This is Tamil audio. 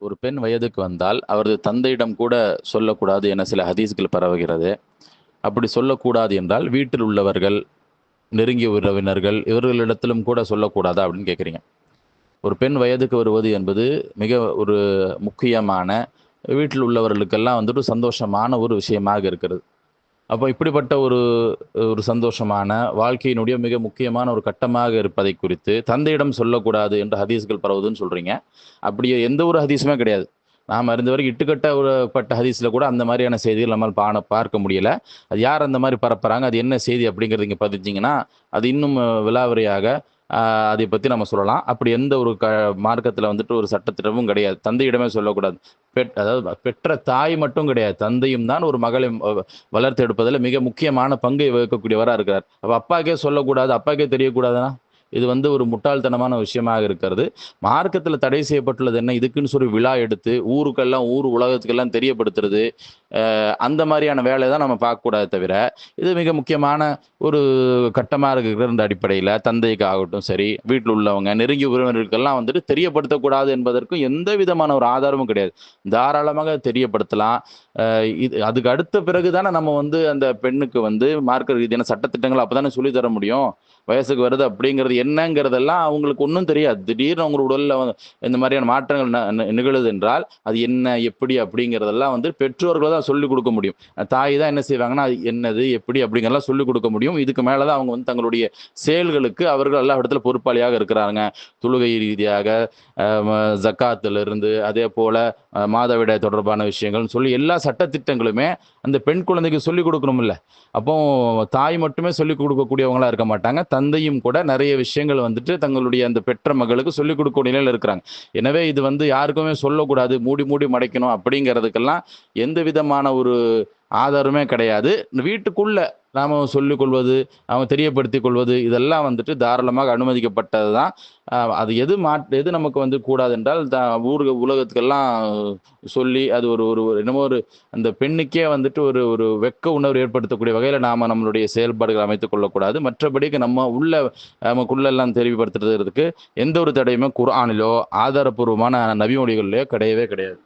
ஒரு பெண் வயதுக்கு வந்தால் அவரது தந்தையிடம் கூட சொல்லக்கூடாது என சில ஹதீஸ்கள் பரவுகிறது. அப்படி சொல்லக்கூடாது என்றால் வீட்டில் உள்ளவர்கள், நெருங்கிய உறவினர்கள் இவர்களிடத்திலும் கூட சொல்லக்கூடாதா அப்படின்னு கேட்குறீங்க. ஒரு பெண் வயதுக்கு வருவது என்பது மிக ஒரு முக்கியமான, வீட்டில் உள்ளவர்களுக்கெல்லாம் வந்துட்டு சந்தோஷமான ஒரு விஷயமாக இருக்கிறது. அப்போ இப்படிப்பட்ட ஒரு ஒரு சந்தோஷமான வாழ்க்கையினுடைய மிக முக்கியமான ஒரு கட்டமாக இருப்பதை குறித்து தந்தையிடம் சொல்லக்கூடாது என்று ஹதீஸ்கள் பரவுதுன்னு சொல்றீங்க. அப்படி எந்த ஒரு ஹதீஸுமே கிடையாது. நாம் அறிந்த வரைக்கும் இட்டுக்கட்ட ஒரு பட்ட ஹதீஸ்ல கூட அந்த மாதிரியான செய்திகள் நம்மால் பார்க்க முடியல. அது யார் அந்த மாதிரி பரப்புறாங்க? அது என்ன செய்தி அப்படிங்கிறது இங்க பதிஞ்சீங்கன்னா, அது இன்னும் விலாவரியாக அ அதை பத்தி நம்ம சொல்லலாம். அப்படி எந்த ஒரு மார்க்கத்தில வந்துட்டு ஒரு சட்டத்திட்டமும் கிடையாது. தந்தையிடமே சொல்லக்கூடாது. அதாவது பெற்ற தாய் மட்டும் கிடையாது. தந்தையும் தான் ஒரு மகளை வளர்த்தெடுப்பதில மிக முக்கியமான பங்கை வகிக்கக்கூடியவரா இருக்கிறார். அப்ப அப்பாக்கே சொல்லக்கூடாது, அப்பாக்கே தெரியக்கூடாதுன்னா, இது வந்து ஒரு முட்டாள்தனமான விஷயமாக இருக்கிறது. மார்க்கத்தில தடை செய்யப்பட்டுள்ளது என்ன? இதுக்குன்னு சொல்லி விழா எடுத்து, ஊருக்கெல்லாம் உலகத்துக்கெல்லாம் தெரியப்படுத்துறது, அந்த மாரியான வேலைய தான் நம்ம பார்க்கக்கூடாதே தவிர, இது மிக முக்கியமான ஒரு கட்டமா இருக்கிற இந்த அடிப்படையில, தந்தைக்கு ஆகட்டும் சரி, வீட்ல உள்ளவங்க, நெருங்கிய உறவினர்களுக்கெல்லாம் வந்துட்டு தெரியப்படுத்தக்கூடாது என்பதற்கு எந்த விதமான ஒரு ஆதாரமும் கிடையாது. தாராளமாக தெரியப்படுத்தலாம். இது அதுக்கு அடுத்த பிறகு தானே நம்ம வந்து அந்த பெண்ணுக்கு வந்து மார்க்க ரீதியான சட்டதிட்டங்கள் அப்பதானே சொல்லி தர முடியும். வயசுக்கு வருது அப்படிங்கிறது என்னங்கிறதெல்லாம் அவங்களுக்கு ஒண்ணும் தெரியாது. திடீர்னு அவங்க உடல்ல இந்த மாதிரியான மாற்றங்கள் நிகழுது என்றால், அது என்ன? எப்படி? அப்படிங்கிறதெல்லாம் வந்து பெற்றோர்கள் தான் சொல்லிக் குடுக்க முடியும். தாய் தான் என்ன செய்வாங்கன்னா, அது என்னது? எப்படி? அப்படிங்கிறதெல்லாம் சொல்லிக் குடுக்க முடியும். இதுக்கு மேல தான் அவங்க வந்து தங்களுடைய செயல்களுக்கு அவர்கள் அல்லாஹ்விடத்தில பொறுப்பாளியாக இருக்கிறாங்க. தொழுகை ரீதியாக, அ ம ஜக்காத்திலிருந்து, அதேபோல மாதவிடாய் தொடர்பான விஷயங்கள்னு சொல்லி எல்லா சட்டதிட்டங்களுமே அந்த பெண் குழந்தைக்கு சொல்லிக் குடுக்கணும்ல. அப்போ தாய் மட்டுமே சொல்லிக் குடுக்கக்கூடியவங்களா இருக்க மாட்டாங்க. தந்தையும் கூட நெறைய விஷயங்கள் வந்துட்டு தங்களுடைய அந்த பெற்ற மகளுக்கு சொல்லிக் குடுக்கக்கூடிய நிலையில இருக்கிறாங்க. எனவே இது வந்து யாருக்குமே சொல்லக்கூடாது, மூடி மூடி மறைக்கணும் அப்படிங்கிறதுக்கெல்லாம் எந்த விதமான ஒரு ஆதாரமே கிடையாது. வீட்டுக்குள்ள நாம சொல்லிக் கொள்வது, நாம தெரியப்படுத்திக் கொள்வது, இதெல்லாம் வந்துட்டு தாராளமாக அனுமதிக்கப்பட்டது தான். அது எது நமக்கு வந்து கூடாது என்றால், உலகத்துக்கெல்லாம் சொல்லி அது ஒரு ஒரு ஒரு என்னமோ ஒரு அந்த பெண்ணுக்கே வந்துட்டு ஒரு ஒரு வெட்க உணர்வு ஏற்படுத்தக்கூடிய வகையில நாம நம்மளுடைய செயல்பாடுகளை அமைத்துக் கொள்ளக்கூடாது. மற்றபடிக்கு நமக்குள்ள எல்லாம் தெளிவுபடுத்துறதுக்கு எந்த ஒரு தடையுமே குர்ஆனிலோ, ஆதாரப்பூர்வமான நபிமொழிகள்லயோ கிடையவே கிடையாது.